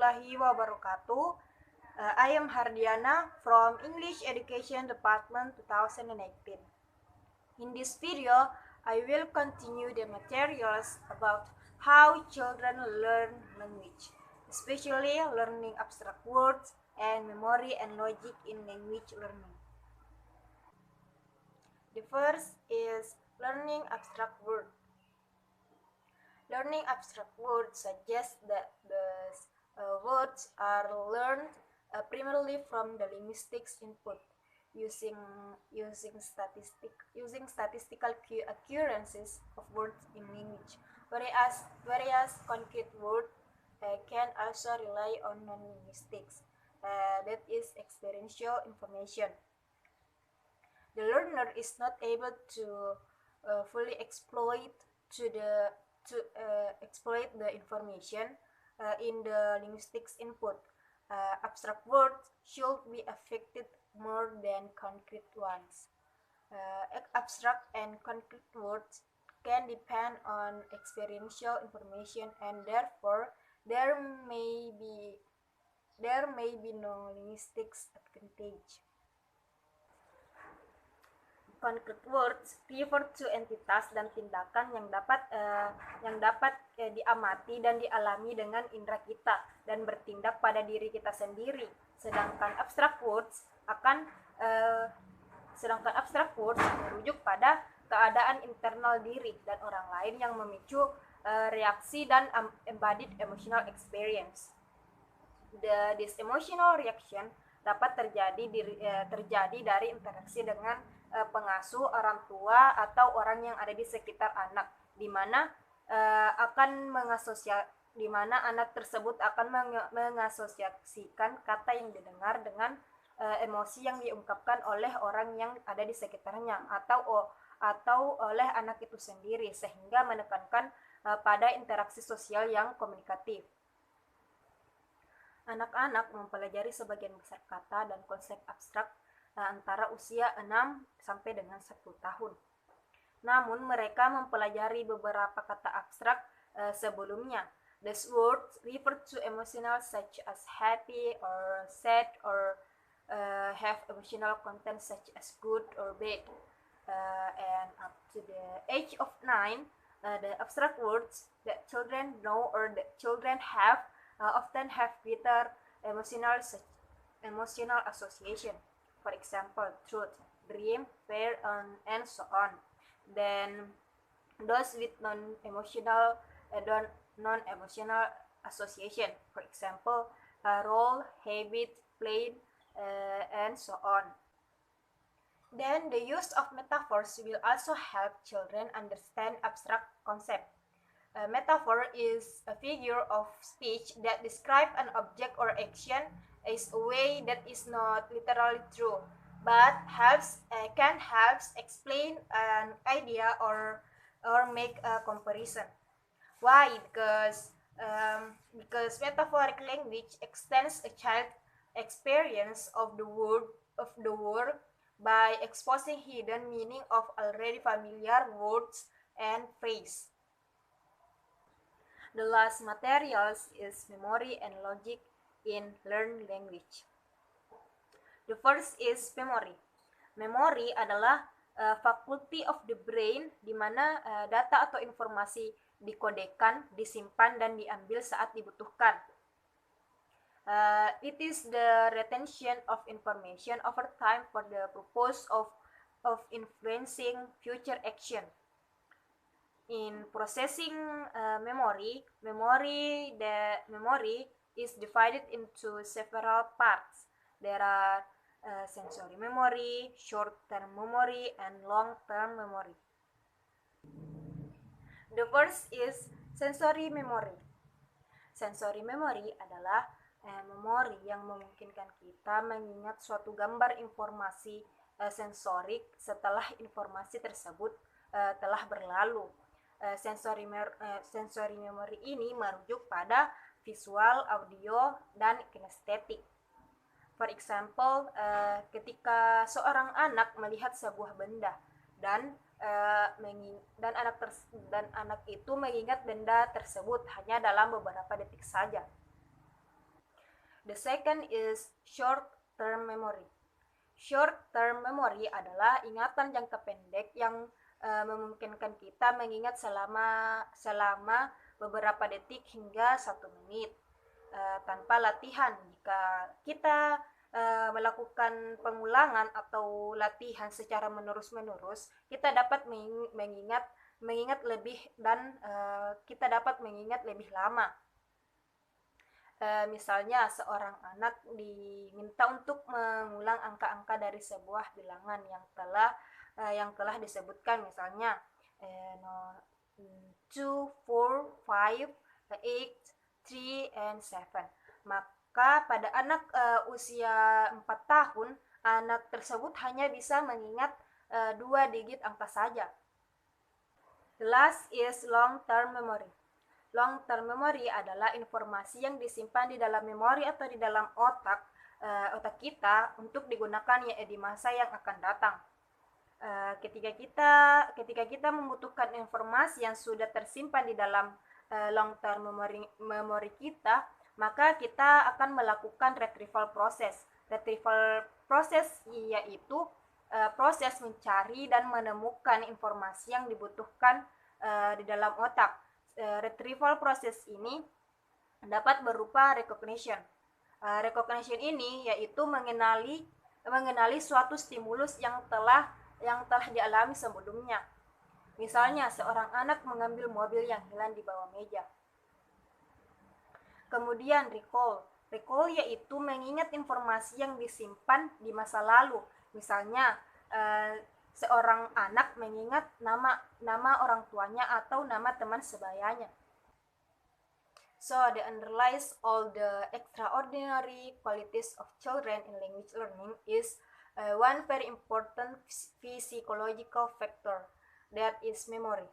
warahmatullahi wabarakatuh. I am Hardiana from English Education Department 2018. In this video, I will continue the materials about how children learn language, especially learning abstract words and memory and logic in language learning. The first is learning abstract words. Learning abstract words suggests that the words are learned primarily from the linguistics input using statistical occurrences of words in language, whereas concrete words can also rely on non-linguistics, that is experiential information. The learner is not able to fully exploit the information in the linguistics input. Abstract words should be affected more than concrete ones. Abstract and concrete words can depend on experiential information, and therefore there may be no linguistics advantage. Concrete words refer to entitas dan tindakan yang dapat diamati dan dialami dengan indera kita dan bertindak pada diri kita sendiri. Sedangkan abstract words merujuk pada keadaan internal diri dan orang lain yang memicu reaksi dan embodied emotional experience. This emotional reaction dapat terjadi dari interaksi dengan pengasuh, orang tua, atau orang yang ada di sekitar anak, di mana anak tersebut akan mengasosiasikan kata yang didengar dengan emosi yang diungkapkan oleh orang yang ada di sekitarnya atau oleh anak itu sendiri, sehingga menekankan pada interaksi sosial yang komunikatif. Anak-anak mempelajari sebagian besar kata dan konsep abstrak antara usia 6 sampai dengan 10 tahun. Namun mereka mempelajari beberapa kata abstrak sebelumnya. These words refer to emotional such as happy or sad or have emotional content such as good or bad. And up to the age of 9, the abstract words that children know or that children have often have greater emotional association. For example, truth, dream, fear, and so on. Then those with non-emotional association. For example, role, habit, play, and so on. Then the use of metaphors will also help children understand abstract concepts. A metaphor is a figure of speech that describes an object or action is a way that is not literally true, but can help explain an idea or make a comparison. Why? Because metaphoric language extends a child's experience of the world by exposing hidden meaning of already familiar words and phrases. The last materials is memory and logic in learned language. The first is memory. Memory adalah faculty of the brain di mana data atau informasi dikodekan, disimpan, dan diambil saat dibutuhkan. It is the retention of information over time for the purpose of influencing future action. In processing memory is divided into several parts. There are sensory memory, short-term memory, and long-term memory. The first is sensory memory. Sensory memory adalah memori yang memungkinkan kita mengingat suatu gambar informasi sensorik setelah informasi tersebut telah berlalu. Sensory memory ini merujuk pada visual, audio, dan kinestetik. For example, ketika seorang anak melihat sebuah benda dan anak itu mengingat benda tersebut hanya dalam beberapa detik saja. The second is short-term memory. Short-term memory adalah ingatan jangka pendek yang memungkinkan kita mengingat selama beberapa detik hingga 1 menit tanpa latihan. Jika kita melakukan pengulangan atau latihan secara menerus-menerus, kita dapat mengingat lebih dan kita dapat mengingat lebih lama. Misalnya seorang anak diminta untuk mengulang angka-angka dari sebuah bilangan yang telah disebutkan, misalnya 2, 4, 5, 8, 3, and 7. Maka pada anak usia 4 tahun, anak tersebut hanya bisa mengingat 2 digit angka saja. The last is long-term memory. Long-term memory adalah informasi yang disimpan di dalam memori atau di dalam otak kita untuk digunakan di masa yang akan datang. Ketika kita membutuhkan informasi yang sudah tersimpan di dalam long-term memory kita, maka kita akan melakukan retrieval process. Retrieval process yaitu proses mencari dan menemukan informasi yang dibutuhkan di dalam otak. Retrieval proses ini dapat berupa recognition. Recognition ini yaitu mengenali suatu stimulus yang telah dialami sebelumnya. Misalnya seorang anak mengambil mobil yang hilang di bawah meja. Kemudian recall. Recall yaitu mengingat informasi yang disimpan di masa lalu. Misalnya seorang anak mengingat nama orang tuanya atau nama teman sebayanya. So, the underlies all the extraordinary qualities of children in language learning is one very important physiological factor, that is memory.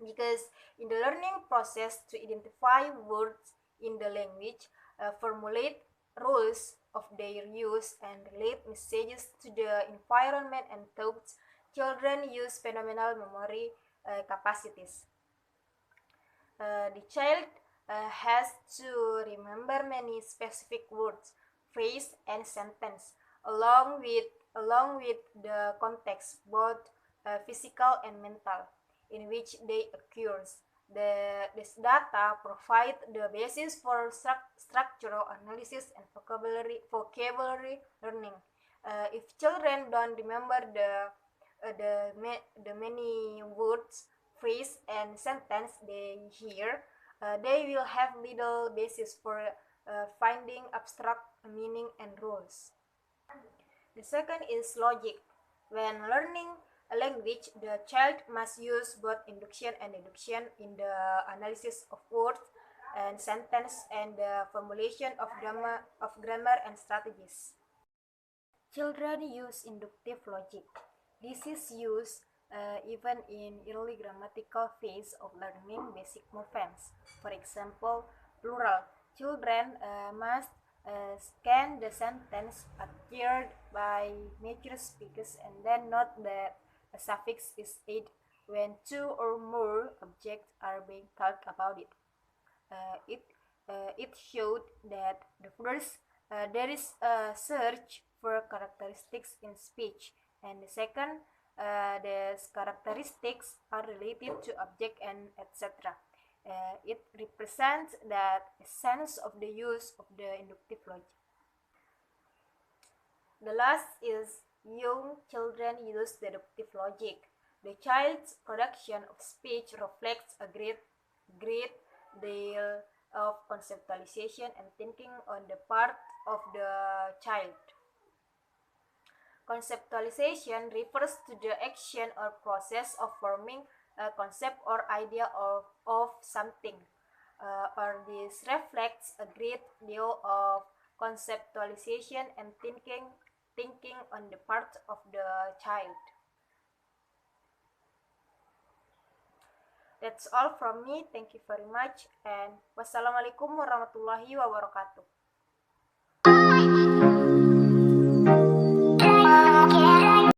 Because in the learning process to identify words in the language, formulate rules of their use and relate messages to the environment and thoughts, children use phenomenal memory capacities. The child has to remember many specific words, phrase, and sentence, along with the context, both physical and mental, in which they occurs. This data provide the basis for structural analysis and vocabulary learning. If children don't remember the many words, phrase, and sentence they hear, they will have little basis for finding abstract meaning and rules. The second is logic. When learning a language, the child must use both induction and deduction in the analysis of words and sentence and the formulation of grammar and strategies. Children use inductive logic. This is used even in early grammatical phase of learning basic morphemes. For example, plural. Children must scan the sentence uttered by mature speakers and then note that a suffix is added when 2 or more objects are being talked about it. It showed that the first, there is a search for characteristics in speech, and the second, these characteristics are related to object and etc. It represents that sense of the use of the inductive logic. The last is young children use deductive logic. The child's production of speech reflects a great deal of conceptualization and thinking on the part of the child. Conceptualization refers to the action or process of forming a concept or idea of something, or this reflects a great deal of conceptualization and thinking on the part of the child. That's all from me. Thank you very much, and wassalamualaikum warahmatullahi wabarakatuh.